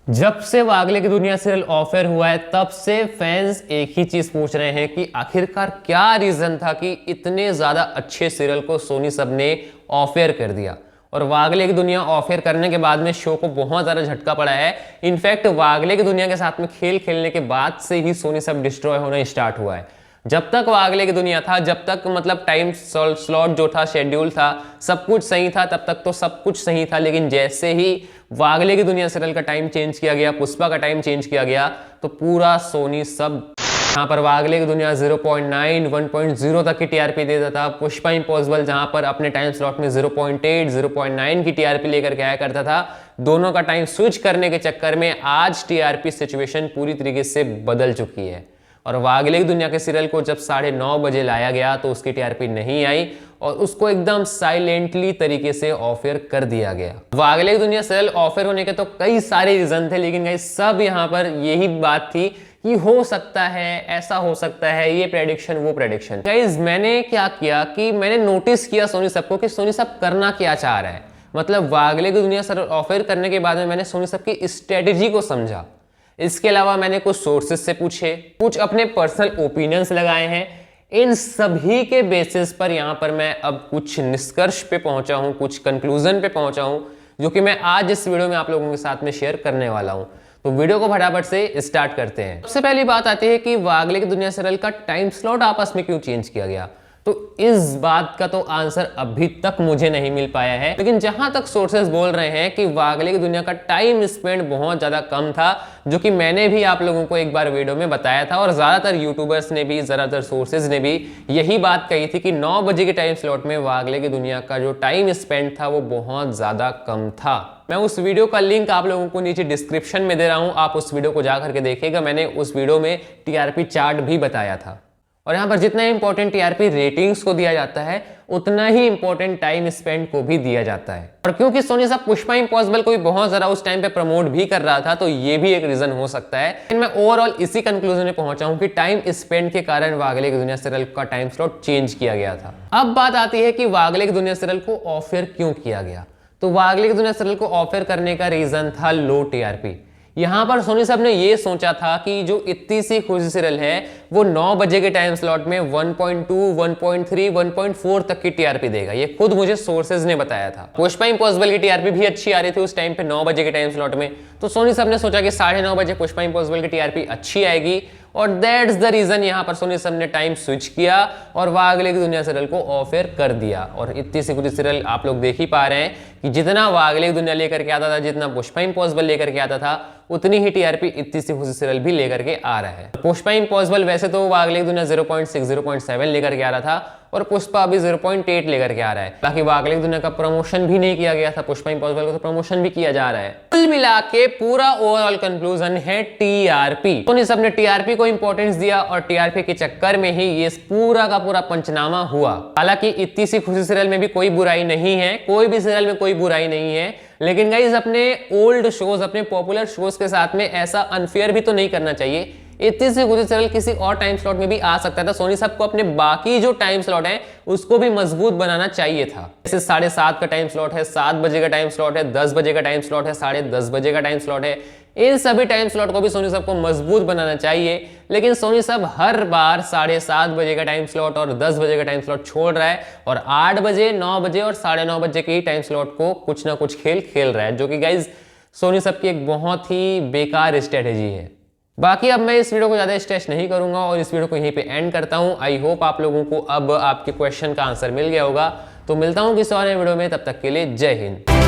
जब से वागले की दुनिया सीरियल ऑफर हुआ है तब से फैंस एक ही चीज पूछ रहे हैं कि आखिरकार क्या रीजन था कि इतने ज्यादा अच्छे सीरियल को सोनी सब ने ऑफर कर दिया। और वागले की दुनिया ऑफर करने के बाद में शो को बहुत ज्यादा झटका पड़ा है। इनफैक्ट वागले की दुनिया के साथ में खेल खेलने के बाद से ही सोनी सब डिस्ट्रॉय होना स्टार्ट हुआ है। जब तक वागले की दुनिया था, जब तक मतलब टाइम स्लॉट जो था, शेड्यूल था, सब कुछ सही था, तब तक तो सब कुछ सही था। लेकिन जैसे ही वागले की दुनिया सीरियल का टाइम चेंज किया गया, पुष्पा का टाइम चेंज किया गया, तो पूरा सोनी सब यहाँ पर वागले की दुनिया 0.9 1.0 तक की टीआरपी देता था। पुष्पा इम्पॉसिबल जहां पर अपने टाइम स्लॉट में 0.8 0.9 की टीआरपी लेकर के आया करता था, दोनों का टाइम स्विच करने के चक्कर में आज टीआरपी सिचुएशन पूरी तरीके से बदल चुकी है। और वागले की दुनिया के सीरियल को जब 9:30 बजे लाया गया तो उसकी टीआरपी नहीं आई और उसको एकदम साइलेंटली तरीके से ऑफर कर दिया गया। वागले की दुनिया सीरियल ऑफर होने के तो कई सारे रीजन थे, लेकिन गाइस सब यहाँ पर यही बात थी कि हो सकता है, ऐसा हो सकता है, ये प्रेडिक्शन वो प्रेडिक्शन। गाइस मैंने क्या किया कि मैंने नोटिस किया सोनी सब को कि सोनी सब करना क्या चाह रहा है। मतलब वागले की दुनिया सीरियल ऑफर करने के बाद में मैंने सोनी सब की स्ट्रेटेजी को समझा। इसके अलावा मैंने कुछ सोर्सेज से पूछे, कुछ अपने पर्सनल ओपिनियंस लगाए हैं। इन सभी के बेसिस पर यहां पर मैं अब कुछ निष्कर्ष पे पहुंचा हूं, कुछ कंक्लूजन पे पहुंचा हूं, जो कि मैं आज इस वीडियो में आप लोगों के साथ में शेयर करने वाला हूं। तो वीडियो को फटाफट से स्टार्ट करते हैं। सबसे पहली बात आती है कि वागले की दुनिया सीरियल का टाइम स्लॉट आपस में क्यों चेंज किया गया। तो इस बात का तो आंसर अभी तक मुझे नहीं मिल पाया है, लेकिन जहां तक सोर्सेज बोल रहे हैं कि वागले की दुनिया का टाइम स्पेंड बहुत ज्यादा कम था, जो कि मैंने भी आप लोगों को एक बार वीडियो में बताया था और ज्यादातर यूट्यूबर्स ने भी, ज्यादातर सोर्सेज ने भी यही बात कही थी कि 9 बजे के टाइम स्लॉट में वागले की दुनिया का जो टाइम स्पेंड था वो बहुत ज्यादा कम था। मैं उस वीडियो का लिंक आप लोगों को नीचे डिस्क्रिप्शन में दे रहा हूं, आप उस वीडियो को जाकर के देखिएगा। मैंने उस वीडियो में टीआरपी चार्ट भी बताया था। और यहाँ पर जितना इंपॉर्टेंट टीआरपी रेटिंग्स को दिया जाता है, उतना ही इंपॉर्टेंट टाइम स्पेंड को भी दिया जाता है। और क्योंकि सोनी साहब पुष्पा इम्पॉसिबल को भी बहुत ज्यादा उस टाइम पे प्रमोट भी कर रहा था, तो ये भी एक रीजन हो सकता है। लेकिन मैं ओवरऑल इसी कंक्लूजन में पहुंचा हूं कि टाइम स्पेंड के कारण वागले की दुनिया सीरियल का टाइम स्लॉट चेंज किया गया था। अब बात आती है कि वागले की दुनिया सीरियल को ऑफर क्यों किया गया। तो वागले की दुनिया सीरियल को ऑफर करने का रीजन था लो टीआरपी। यहां पर सोनी साहब ने यह सोचा था कि जो इतनी सी खुशी सीरियल है वो 9 बजे के टाइम स्लॉट में 1.2 1.3 1.4 तक की टीआरपी देगा। ये खुद मुझे सोर्सेज ने बताया था। पुष्पा इम्पॉसिबल की टीआरपी भी अच्छी आ रही थी उस टाइम पे 9 बजे के टाइम स्लॉट में, तो सोनी साहब ने सोचा कि 9:30 बजे पुष्पा इम्पॉसिबल की टीआरपी अच्छी आएगी और दैट्स द रीजन यहां पर सोनी साहब ने टाइम स्विच किया और वागले की दुनिया सीरियल को ऑफर कर दिया। और इतनी सी खुशी सीरियल आप लोग देख ही पा रहे हैं कि जितना वागले की दुनिया लेकर के आता था, जितना पुष्पा इम्पॉसिबल लेकर के आता था, उतनी ही टीआरपी इतनी सी खुशी सीरियल भी लेकर के आ रहा है। पुष्पा इम्पॉसिबल वैसे तो वागले की दुनिया 0.6 0.7 लेकर के आ रहा था और पुष्पा अभी 0.8 लेकर के आ रहा है। बाकी वागले की दुनिया का प्रमोशन भी नहीं किया गया था, पुष्पा इम्पॉसिबल का तो प्रमोशन भी किया जा रहा है। कुल मिला के पूरा ओवरऑल कंक्लूजन है टीआरपी। सोनी सब ने टीआरपी को इंपॉर्टेंस दिया और टीआरपी के चक्कर में ही ये पूरा का पूरा पंचनामा हुआ। हालांकि इतनी सी खुशी सीरियल में भी कोई बुराई नहीं है, कोई भी सीरियल में कोई बुराई नहीं है, लेकिन गाइस अपने ओल्ड शोज, अपने पॉपुलर शोज के साथ में ऐसा अनफेयर भी तो नहीं करना चाहिए। इतनी सी खुशी सीरियल किसी और टाइम स्लॉट में भी आ सकता था। सोनी साहब को अपने बाकी जो टाइम स्लॉट है उसको भी मजबूत बनाना चाहिए था। जैसे 7:30 का टाइम स्लॉट है, 7 बजे का टाइम स्लॉट है, 10 बजे का टाइम स्लॉट है, 10:30 बजे का टाइम स्लॉट है। इन सभी टाइम स्लॉट को भी सोनी साहब को मजबूत बनाना चाहिए, लेकिन सोनी साहब हर बार 7:30 बजे का टाइम स्लॉट और 10 बजे का टाइम स्लॉट छोड़ रहा है और 8 बजे, 9 बजे और 9:30 बजे के ही टाइम स्लॉट को कुछ ना कुछ खेल खेल रहा है, जो कि गाइज सोनी साहब की एक बहुत ही बेकार स्ट्रेटेजी है। बाकी अब मैं इस वीडियो को ज़्यादा स्ट्रेच नहीं करूंगा और इस वीडियो को यहीं पे एंड करता हूं। आई होप आप लोगों को अब आपके क्वेश्चन का आंसर मिल गया होगा। तो मिलता हूं किसी और वीडियो में, तब तक के लिए जय हिंद।